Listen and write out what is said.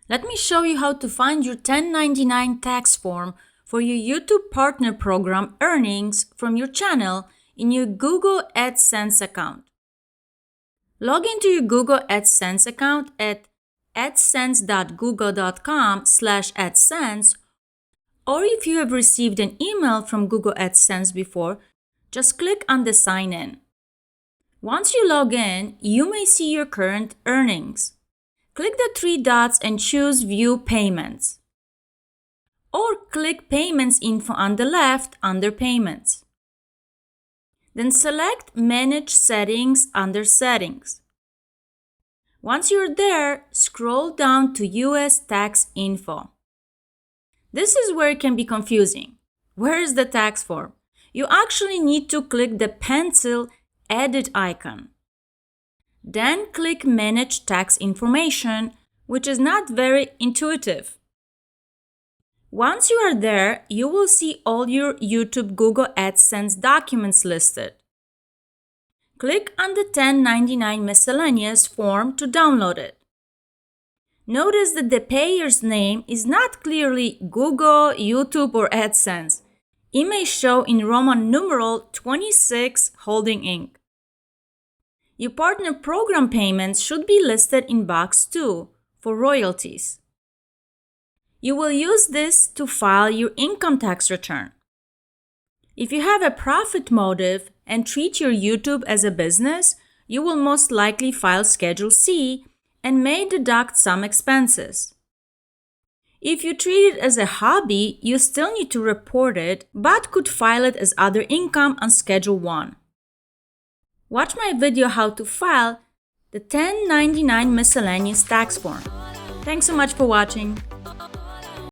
Let me show you how to find your 1099 tax form for your YouTube Partner Program earnings from your channel in your Google AdSense account. Log into your Google AdSense account at adsense.google.com/AdSense, or if you have received an email from Google AdSense before, just click on the Sign In. Once you log in, you may see your current earnings. Click the three dots and choose View Payments. Or click Payments info on the left under Payments. Then select Manage Settings under Settings. Once you're there, scroll down to US Tax Info. This is where it can be confusing. Where is the tax form? You actually need to click the pencil Edit icon. Then click Manage Tax Information, which is not very intuitive. Once you are there, you will see all your YouTube Google AdSense documents listed. Click on the 1099 Miscellaneous form to download it. Notice that the payer's name is not clearly Google, YouTube, or AdSense. It may show in Roman numeral 26 Holding Inc. Your partner program payments should be listed in box 2 for royalties. You will use this to file your income tax return. If you have a profit motive and treat your YouTube as a business, you will most likely file Schedule C and may deduct some expenses. If you treat it as a hobby, you still need to report it, but could file it as other income on Schedule 1. Watch my video how to file the 1099 Miscellaneous tax form. Thanks so much for watching.